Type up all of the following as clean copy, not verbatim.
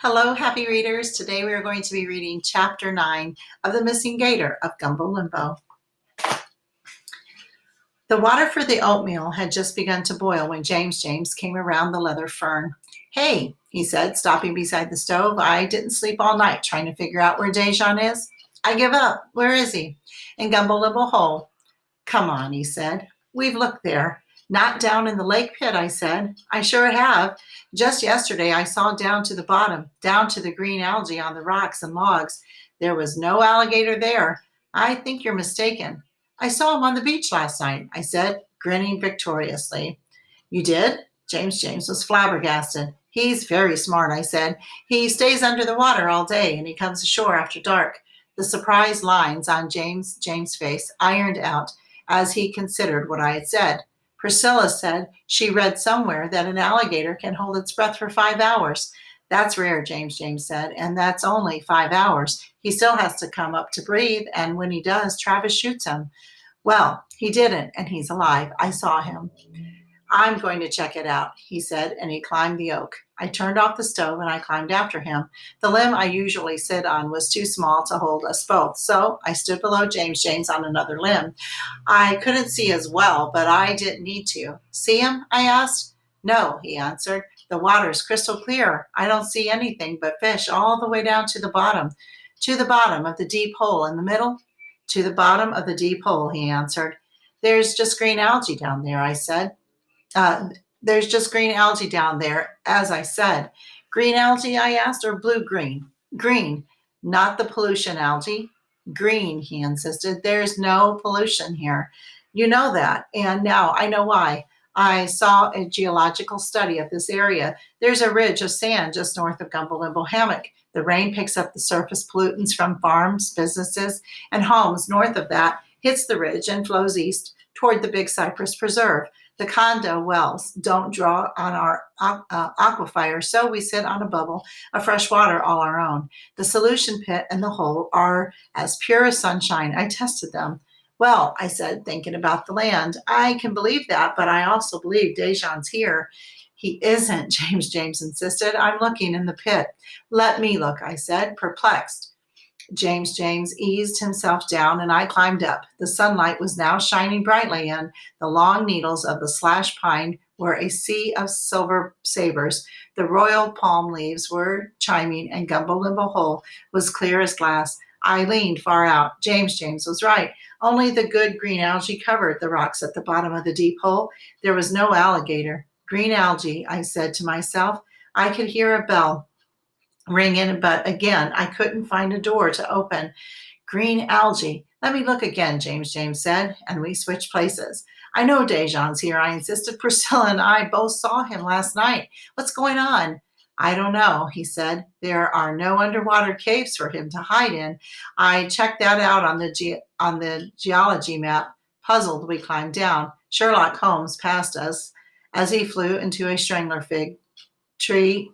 Hello, happy readers. Today we are going to be reading Chapter 9 of The Missing Gator of Gumbo Limbo. The water for the oatmeal had just begun to boil when James came around the leather fern. "Hey," he said, stopping beside the stove. "I didn't sleep all night trying to figure out where Dejean is. I give up. Where is he?" "In Gumbo Limbo Hole." "Come on," he said. "We've looked there." "Not down in the lake pit," I said. "I sure have. Just yesterday I saw down to the bottom, down to the green algae on the rocks and logs. There was no alligator there. I think you're mistaken." "I saw him on the beach last night," I said, grinning victoriously. "You did?" James was flabbergasted. "He's very smart," I said. "He stays under the water all day and he comes ashore after dark." The surprised lines on James' face ironed out as he considered what I had said. "Priscilla said she read somewhere that an alligator can hold its breath for 5 hours. That's rare," James said, "and that's only 5 hours. He still has to come up to breathe, and when he does, Travis shoots him." "Well, he didn't, and he's alive. I saw him." "I'm going to check it out," he said, and he climbed the oak. I turned off the stove and I climbed after him. The limb I usually sit on was too small to hold us both, so I stood below James on another limb. I couldn't see as well, but I didn't need to. "See him?" I asked. "No," he answered. "The water's crystal clear. I don't see anything but fish all the way down to the bottom." "To the bottom of the deep hole in the middle?" "To the bottom of the deep hole," he answered. "There's just green algae down there," I said. Uh, there's just green algae down there, as I said." "Green algae?" I asked, "or blue-green?" "Green, not the pollution algae." "Green," he insisted. "There's no pollution here. You know that, and now I know why. I saw a geological study of this area. There's a ridge of sand just north of Gumbo Limbo Hammock. The rain picks up the surface pollutants from farms, businesses, and homes north of that, hits the ridge, and flows east toward the Big Cypress Preserve. The condo wells don't draw on our aquifer, so we sit on a bubble of fresh water all our own. The solution pit and the hole are as pure as sunshine. I tested them." "Well," I said, thinking about the land, "I can believe that, but I also believe Dejean's here." "He isn't," James insisted. "I'm looking in the pit." "Let me look," I said, perplexed. James eased himself down and I climbed up. The sunlight was now shining brightly in. The long needles of the slash pine were a sea of silver sabers. The royal palm leaves were chiming and Gumbo Limbo Hole was clear as glass. I leaned far out. James was right. Only the good green algae covered the rocks at the bottom of the deep hole. There was no alligator. "Green algae," I said to myself. I could hear a bell ringing, but again, I couldn't find a door to open. "Green algae. Let me look again," James said, and we switched places. "I know Dejean's here," I insisted. "Priscilla and I both saw him last night. What's going on?" "I don't know," he said. "There are no underwater caves for him to hide in. I checked that out on the geology map." Puzzled, we climbed down. Sherlock Holmes passed us as he flew into a strangler fig tree.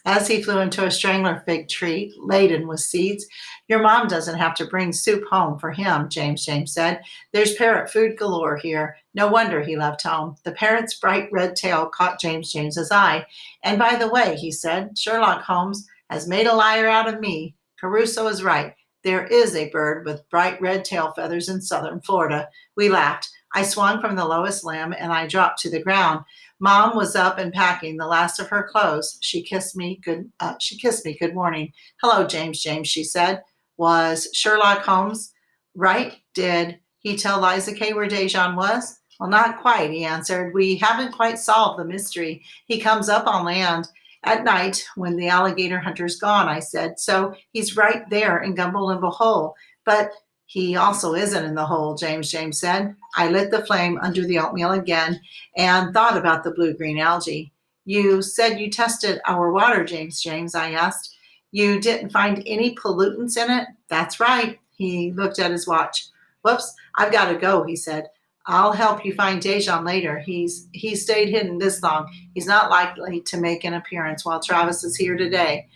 As he flew into a strangler fig tree laden with seeds. "Your mom doesn't have to bring soup home for him," James said. "There's parrot food galore here. No wonder he left home." The parrot's bright red tail caught James's eye. "And by the way," he said, "Sherlock Holmes has made a liar out of me. Caruso is right. There is a bird with bright red tail feathers in southern Florida." We laughed. I swung from the lowest limb and I dropped to the ground. Mom was up and packing the last of her clothes. She kissed me good morning. "Hello, James," she said. "Was Sherlock Holmes right? Did he tell Liza Kay where Dejean was?" "Well, not quite," he answered. "We haven't quite solved the mystery. He comes up on land at night when the alligator hunter's gone," I said. "So he's right there in Gumbo Limbo Hole. But he also isn't in the hole," James said. I lit the flame under the oatmeal again and thought about the blue-green algae. "You said you tested our water, James," I asked. "You didn't find any pollutants in it?" "That's right." He looked at his watch. "Whoops, I've got to go," he said. "I'll help you find Dejean later. He's stayed hidden this long. He's not likely to make an appearance while Travis is here today."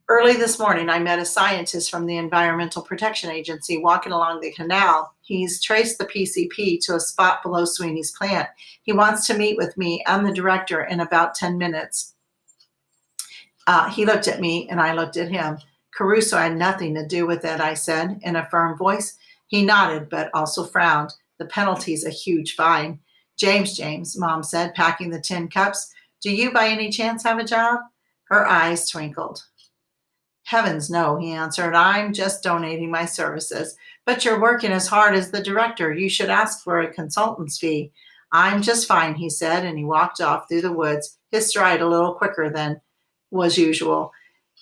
Early this morning, I met a scientist from the Environmental Protection Agency walking along the canal. He's traced the PCP to a spot below Sweeney's plant. He wants to meet with me and the director in about 10 minutes. He looked at me, and I looked at him. Caruso had nothing to do with it, I said in a firm voice. He nodded, but also frowned. The penalty's a huge fine. James, Mom said, packing the tin cups. Do you by any chance have a job? Her eyes twinkled. Heavens, no, he answered. I'm just donating my services. But you're working as hard as the director. You should ask for a consultant's fee. I'm just fine, he said, and he walked off through the woods, his stride a little quicker than was usual.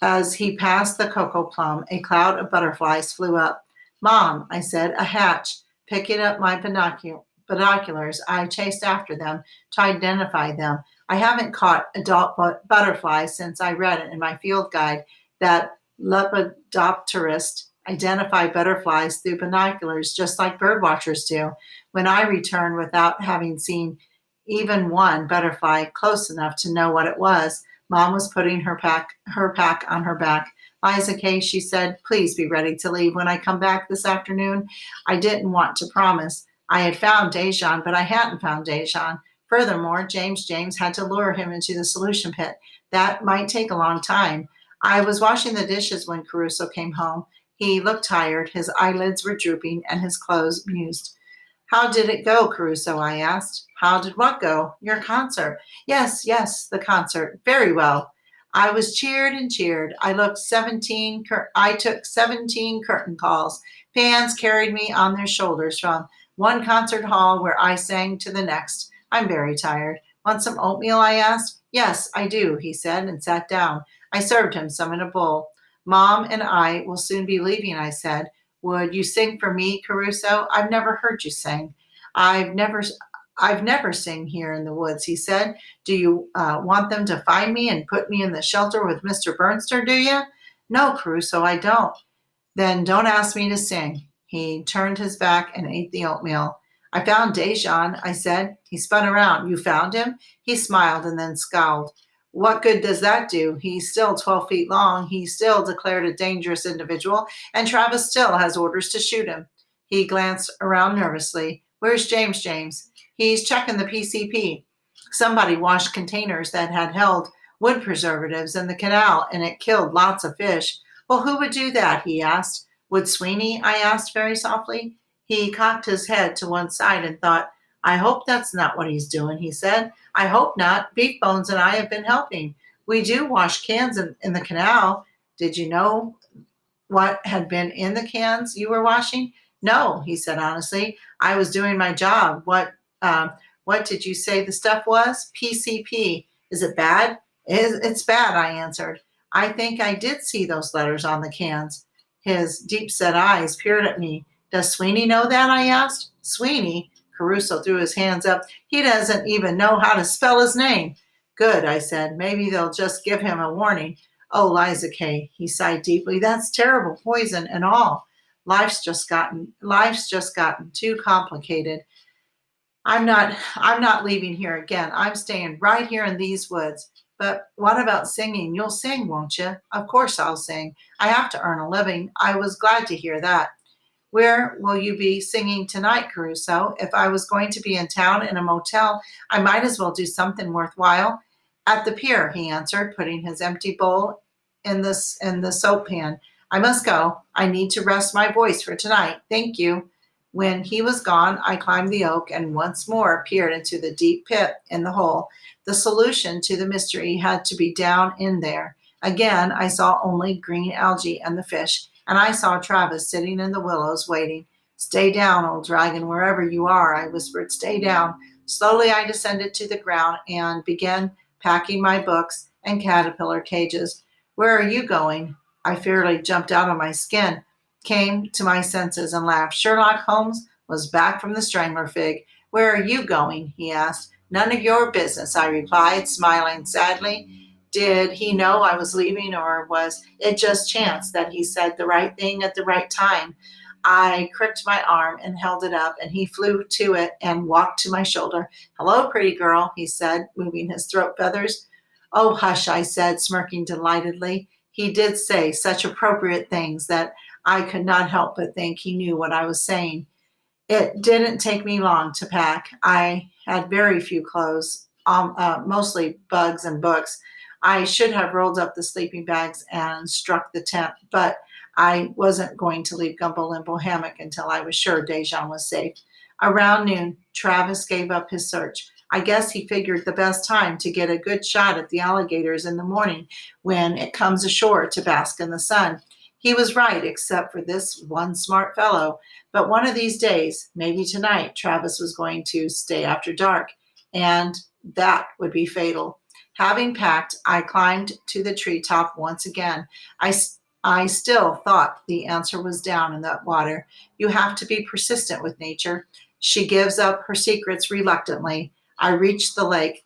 As he passed the cocoa plum, a cloud of butterflies flew up. Mom, I said, a hatch. Picking up my binoculars, I chased after them to identify them. I haven't caught adult butterflies since I read it in my field guide that lepidopterists identify butterflies through binoculars just like birdwatchers do. When I returned without having seen even one butterfly close enough to know what it was, Mom was putting her pack on her back. Liza Kay, she said, please be ready to leave when I come back this afternoon. I didn't want to promise. I had found Dejean, but I hadn't found Dejean. Furthermore, James had to lure him into the solution pit. That might take a long time. I was washing the dishes when Caruso came home. He looked tired, his eyelids were drooping, and his clothes mused. How did it go, Caruso? I asked. How did what go? Your concert. Yes, the concert. Very well. I was cheered and cheered. I took 17 curtain calls. Fans carried me on their shoulders from one concert hall where I sang to the next. I'm very tired. Want some oatmeal? I asked. Yes, I do, he said, and sat down. I served him some in a bowl. Mom and I will soon be leaving, I said. Would you sing for me, Caruso? I've never heard you sing. I've never, I've never sing here in the woods, he said. Do you want them to find me and put me in the shelter with Mr. Burnster, do you? No, Caruso, I don't. Then don't ask me to sing. He turned his back and ate the oatmeal. I found Dejean, I said. He spun around. You found him? He smiled and then scowled. What good does that do? He's still 12 feet long. He's still declared a dangerous individual, and Travis still has orders to shoot him. He glanced around nervously. Where's James? He's checking the PCP. Somebody washed containers that had held wood preservatives in the canal, and it killed lots of fish. Well, who would do that? He asked. Would Sweeney? I asked very softly. He cocked his head to one side and thought, I hope that's not what he's doing, he said. I hope not. Beef Bones and I have been helping. We do wash cans in the canal. Did you know what had been in the cans you were washing? No, he said honestly. I was doing my job. What did you say the stuff was? PCP. Is it bad? It's bad, I answered. I think I did see those letters on the cans. His deep set eyes peered at me. Does Sweeney know that? I asked. Sweeney? Caruso threw his hands up. He doesn't even know how to spell his name. Good, I said. Maybe they'll just give him a warning. Oh, Liza Kay, he sighed deeply. That's terrible, poison and all. Life's just gotten too complicated. I'm not leaving here again. I'm staying right here in these woods. But what about singing? You'll sing, won't you? Of course I'll sing. I have to earn a living. I was glad to hear that. Where will you be singing tonight, Caruso? If I was going to be in town in a motel, I might as well do something worthwhile. At the pier, he answered, putting his empty bowl in the soap pan. I must go. I need to rest my voice for tonight. Thank you. When he was gone, I climbed the oak and once more peered into the deep pit in the hole. The solution to the mystery had to be down in there. Again, I saw only green algae and the fish, and I saw Travis sitting in the willows waiting. Stay down, old dragon, wherever you are, I whispered. Stay down. Slowly I descended to the ground and began packing my books and caterpillar cages. Where are you going? I fairly jumped out of my skin, came to my senses, and laughed. Sherlock Holmes was back from the strangler fig. Where are you going? He asked. None of your business, I replied, smiling sadly. Did he know I was leaving, or was it just chance that he said the right thing at the right time? I cricked my arm and held it up, and he flew to it and walked to my shoulder. Hello, pretty girl, he said, moving his throat feathers. Oh, hush, I said, smirking delightedly. He did say such appropriate things that I could not help but think he knew what I was saying. It didn't take me long to pack. I had very few clothes, mostly bugs and books. I should have rolled up the sleeping bags and struck the tent, but I wasn't going to leave Gumbo Limbo hammock until I was sure Dejean was safe. Around noon, Travis gave up his search. I guess he figured the best time to get a good shot at the alligators in the morning when it comes ashore to bask in the sun. He was right, except for this one smart fellow. But one of these days, maybe tonight, Travis was going to stay after dark, and that would be fatal. Having packed, I climbed to the treetop once again. I still thought the answer was down in that water. You have to be persistent with nature. She gives up her secrets reluctantly. I reached the lake.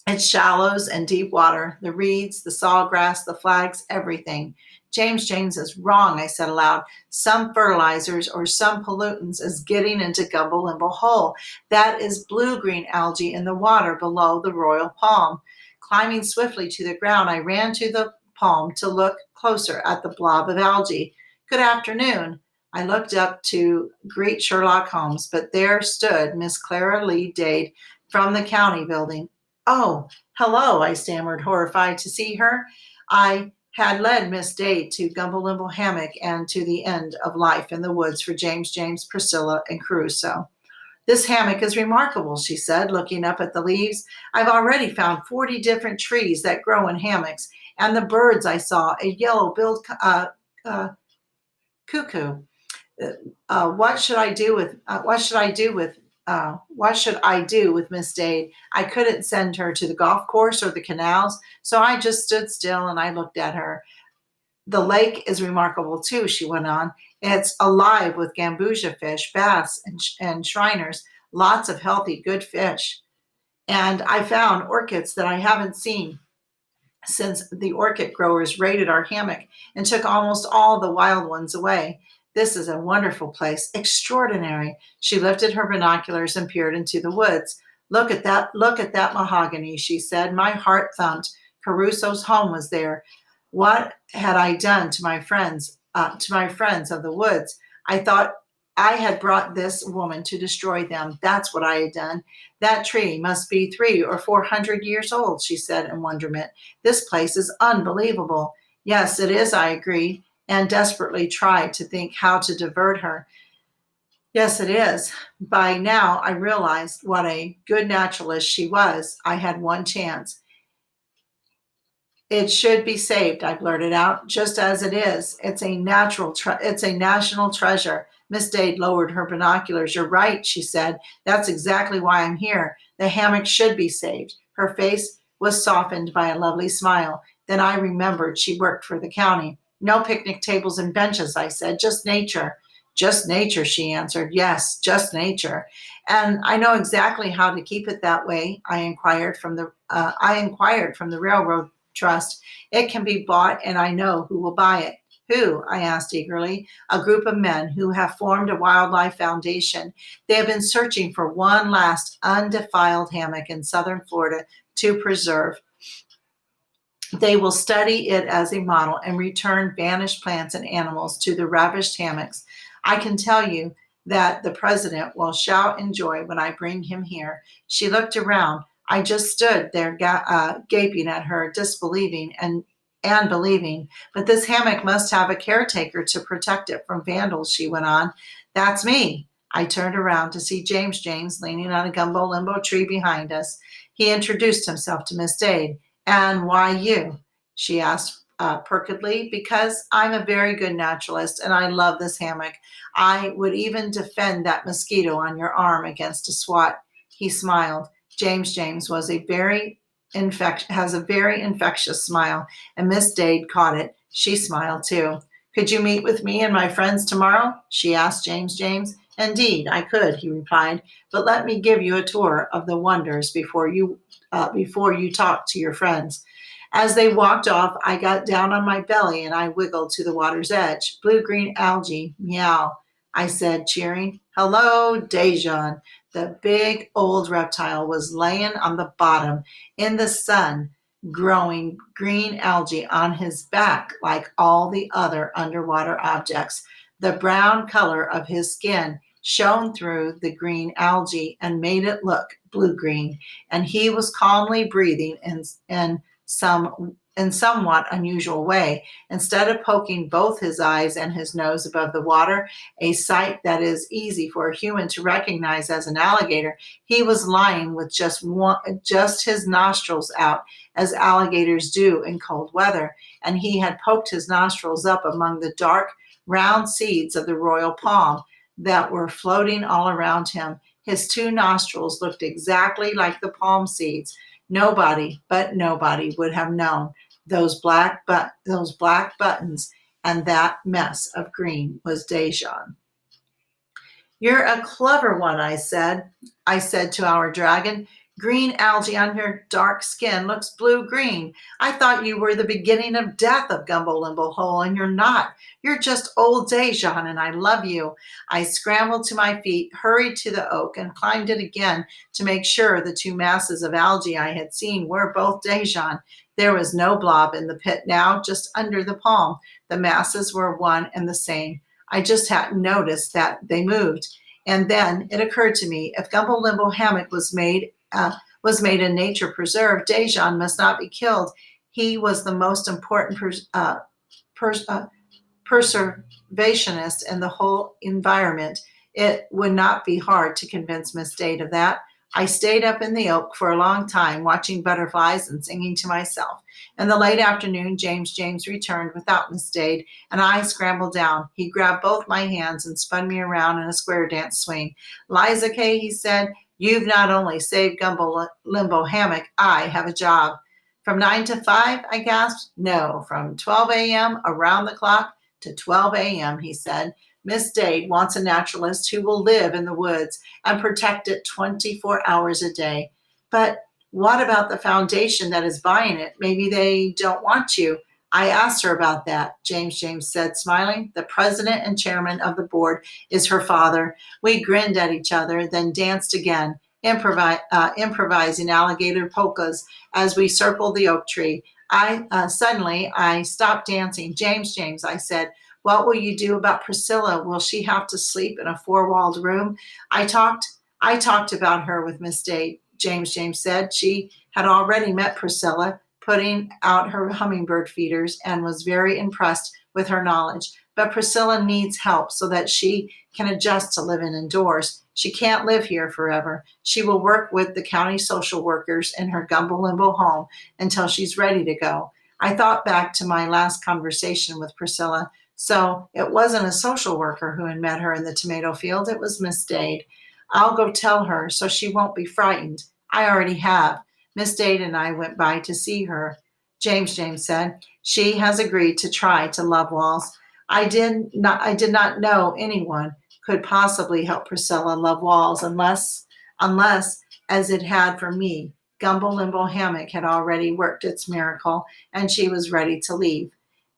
Its shallows and deep water, the reeds, the sawgrass, the flags, everything. James is wrong, I said aloud. Some fertilizers or some pollutants is getting into Gumbo Limbo Hole. That is blue-green algae in the water below the royal palm. Climbing swiftly to the ground, I ran to the palm to look closer at the blob of algae. Good afternoon. I looked up to greet Sherlock Holmes, but there stood Miss Clara Lee Dade from the county building. Oh, hello, I stammered, horrified to see her. I had led Miss Dade to Gumbo Limbo hammock and to the end of life in the woods for James, Priscilla, and Caruso. This hammock is remarkable, she said, looking up at the leaves. I've already found 40 different trees that grow in hammocks, and the birds I saw, a yellow-billed uh, cuckoo. What should I do with what should I do with Miss Dade? I couldn't send her to the golf course or the canals, so I just stood still and I looked at her. The lake is remarkable too, she went on. It's alive with gambusia fish, bass, and shriners, lots of healthy, good fish. And I found orchids that I haven't seen since the orchid growers raided our hammock and took almost all the wild ones away. This is a wonderful place, extraordinary. She lifted her binoculars and peered into the woods. Look at that mahogany, she said. My heart thumped. Caruso's home was there. What had I done to my friends of the woods? I thought I had brought this woman to destroy them. That's what I had done. That tree must be 300 or 400 years old, she said in wonderment. This place is unbelievable. Yes, it is, I agreed, and desperately tried to think how to divert her. Yes, it is. By now, I realized what a good naturalist she was. I had one chance. It should be saved, I blurted out, just as it is. It's a national treasure. Miss Dade lowered her binoculars. You're right, she said. That's exactly why I'm here. The hammock should be saved. Her face was softened by a lovely smile. Then I remembered she worked for the county. No picnic tables and benches, I said, just nature. Just nature, she answered. Yes, just nature. And I know exactly how to keep it that way. I inquired from the railroad trust. It can be bought, and I know who will buy it. Who? I asked eagerly. A group of men who have formed a wildlife foundation. They have been searching for one last undefiled hammock in southern Florida to preserve. They will study it as a model and return vanished plants and animals to the ravished hammocks. I can tell you that the president will shout in joy when I bring him here. She looked around. I just stood there gaping at her, disbelieving and believing. But this hammock must have a caretaker to protect it from vandals, she went on. That's me. I turned around to see James leaning on a Gumbo Limbo tree behind us. He introduced himself to Miss Dade. And why you? She asked perkily. Because I'm a very good naturalist and I love this hammock. I would even defend that mosquito on your arm against a swat. He smiled. James has a very infectious smile, and Miss Dade caught it. She smiled too. Could you meet with me and my friends tomorrow? She asked James. Indeed, I could, he replied. But let me give you a tour of the wonders before you talk to your friends. As they walked off, I got down on my belly and I wiggled to the water's edge. Blue-green algae, meow, I said, cheering. Hello, Dejean. The big old reptile was laying on the bottom in the sun, growing green algae on his back like all the other underwater objects. The brown color of his skin shone through the green algae and made it look blue-green, and he was calmly breathing and somewhat unusual way. Instead of poking both his eyes and his nose above the water, a sight that is easy for a human to recognize as an alligator, he was lying with just his nostrils out, as alligators do in cold weather, and he had poked his nostrils up among the dark, round seeds of the royal palm that were floating all around him. His two nostrils looked exactly like the palm seeds. Nobody, but nobody, would have known those black buttons and that mess of green was Dejean. You're a clever one, I said. I said to our dragon. Green algae on your dark skin looks blue-green. I thought you were the beginning of death of Gumbo Limbo Hole, and you're not. You're just old Dejean, and I love you. I scrambled to my feet, hurried to the oak, and climbed it again to make sure the two masses of algae I had seen were both Dejean. There was no blob in the pit now, just under the palm. The masses were one and the same. I just hadn't noticed that they moved. And then it occurred to me, if Gumbo Limbo Hammock was made a nature preserve, Dejean must not be killed. He was the most important preservationist in the whole environment. It would not be hard to convince Miss Dade of that. I stayed up in the oak for a long time, watching butterflies and singing to myself. In the late afternoon, James returned without Miss Dade, and I scrambled down. He grabbed both my hands and spun me around in a square dance swing. Liza Kay, he said, you've not only saved Gumbo Limbo Hammock, I have a job. From 9 to 5, I gasped. No, from 12 a.m. around the clock to 12 a.m., he said. Miss Dade wants a naturalist who will live in the woods and protect it 24 hours a day. But what about the foundation that is buying it? Maybe they don't want you. I asked her about that, James said, smiling. The president and chairman of the board is her father. We grinned at each other, then danced again, improvising alligator polkas as we circled the oak tree. Suddenly I stopped dancing. James, I said, what will you do about Priscilla? Will she have to sleep in a four-walled room? I talked about her with Miss Dade, James said. She had already met Priscilla, putting out her hummingbird feeders, and was very impressed with her knowledge. But Priscilla needs help so that she can adjust to living indoors. She can't live here forever. She will work with the county social workers in her Gumbo Limbo home until she's ready to go. I thought back to my last conversation with Priscilla. So it wasn't a social worker who had met her in the tomato field. It was Miss Dade. I'll go tell her so she won't be frightened. I already have. Miss Dade and I went by to see her. James said. She has agreed to try to love walls. I did not know anyone could possibly help Priscilla love walls unless, as it had for me, Gumbo Limbo Hammock had already worked its miracle and she was ready to leave.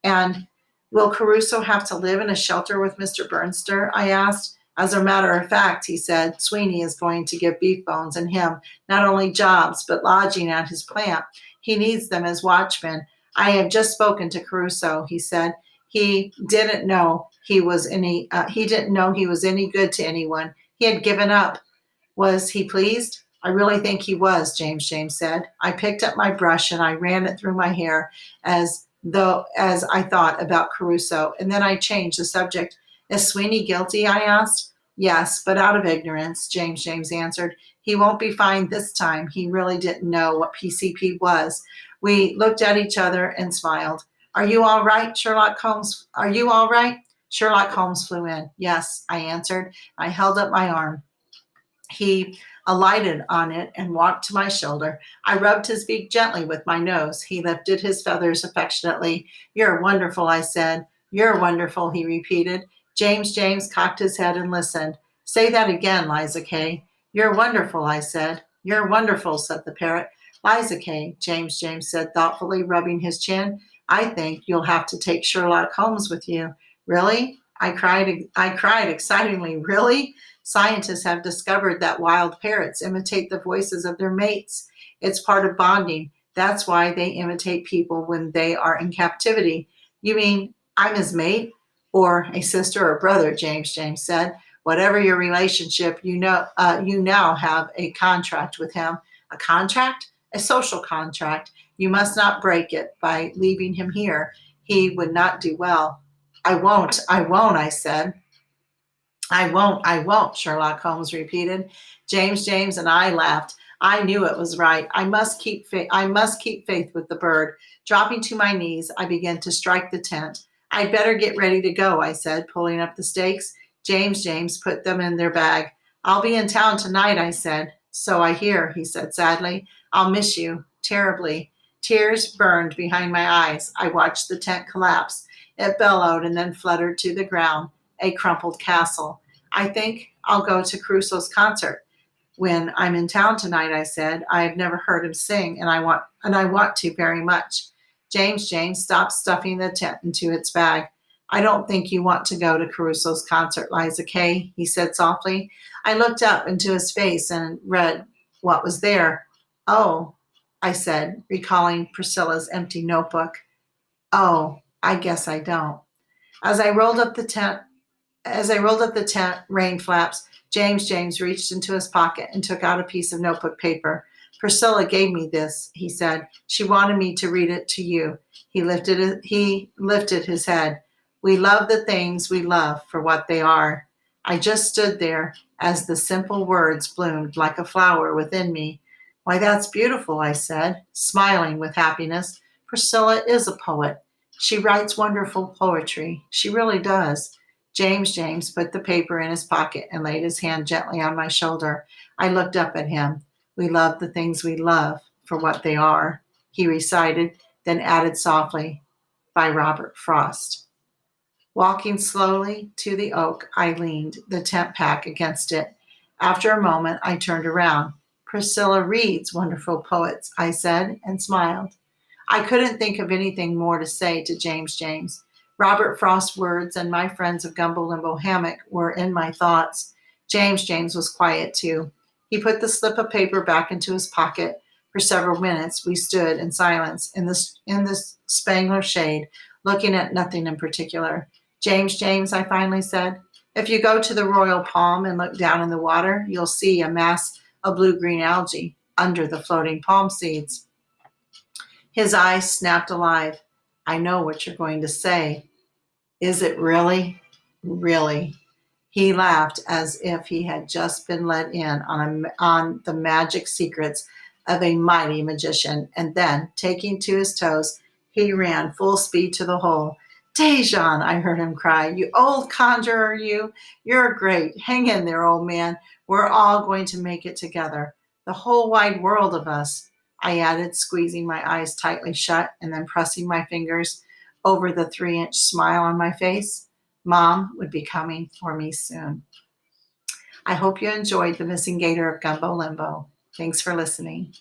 And will Caruso have to live in a shelter with Mr. Burnster? I asked. As a matter of fact, he said, Sweeney is going to give Beef Bones and him not only jobs, but lodging at his plant. He needs them as watchmen. I have just spoken to Caruso, he said. He didn't know he was any good to anyone. He had given up. Was he pleased? I really think he was, James said. I picked up my brush and I ran it through my hair as I thought about Caruso, and then I changed the subject. Is Sweeney guilty? I asked. Yes, but out of ignorance, James answered. He won't be fined this time. He really didn't know what PCP was. We looked at each other and smiled. Are you all right, Sherlock Holmes? Are you all right? Sherlock Holmes flew in. Yes, I answered. I held up my arm. He alighted on it and walked to my shoulder. I rubbed his beak gently with my nose. He lifted his feathers affectionately. You're wonderful, I said. You're wonderful, he repeated. James cocked his head and listened. Say that again, Liza Kay. You're wonderful, I said. You're wonderful, said the parrot. Liza Kay, James said thoughtfully, rubbing his chin. I think you'll have to take Sherlock Holmes with you. Really? I cried excitedly. Really? Scientists have discovered that wild parrots imitate the voices of their mates. It's part of bonding. That's why they imitate people when they are in captivity. You mean I'm his mate? Or a sister or brother, James said. Whatever your relationship, you now have a contract with him. A contract? A social contract. You must not break it by leaving him here. He would not do well. I won't, I said. I won't, Sherlock Holmes repeated. James and I laughed. I knew it was right. I must keep faith with the bird. Dropping to my knees, I began to strike the tent. I'd better get ready to go, I said, pulling up the stakes. James put them in their bag. I'll be in town tonight, I said. So I hear, he said sadly. I'll miss you terribly. Tears burned behind my eyes. I watched the tent collapse. It bellowed and then fluttered to the ground, a crumpled castle. I think I'll go to Caruso's concert when I'm in town tonight, I said. I have never heard him sing and I want to very much. James stopped stuffing the tent into its bag. I don't think you want to go to Caruso's concert, Liza Kay, he said softly. I looked up into his face and read what was there. Oh, I said, recalling Priscilla's empty notebook. Oh, I guess I don't. As I rolled up the tent rain flaps, James reached into his pocket and took out a piece of notebook paper. Priscilla gave me this, he said. She wanted me to read it to you. He lifted his head. We love the things we love for what they are. I just stood there as the simple words bloomed like a flower within me. Why, that's beautiful, I said, smiling with happiness. Priscilla is a poet. She writes wonderful poetry. She really does. James put the paper in his pocket and laid his hand gently on my shoulder. I looked up at him. We love the things we love for what they are, he recited, then added softly, by Robert Frost. Walking slowly to the oak, I leaned the tent pack against it. After a moment, I turned around. Priscilla reads wonderful poets, I said, and smiled. I couldn't think of anything more to say to James. Robert Frost's words and my friends of Gumbo Limbo Hammock were in my thoughts. James was quiet too. He put the slip of paper back into his pocket. For several minutes, we stood in silence in the Spangler shade, looking at nothing in particular. James, I finally said, if you go to the Royal Palm and look down in the water, you'll see a mass of blue-green algae under the floating palm seeds. His eyes snapped alive. I know what you're going to say. Is it really? Really? He laughed as if he had just been let in on the magic secrets of a mighty magician, and then, taking to his toes, he ran full speed to the hole. Dejean, I heard him cry. You old conjurer, you. You're great. Hang in there, old man. We're all going to make it together. The whole wide world of us, I added, squeezing my eyes tightly shut and then pressing my fingers over the 3-inch smile on my face. Mom would be coming for me soon. I hope you enjoyed The Missing Gator of Gumbo Limbo. Thanks for listening.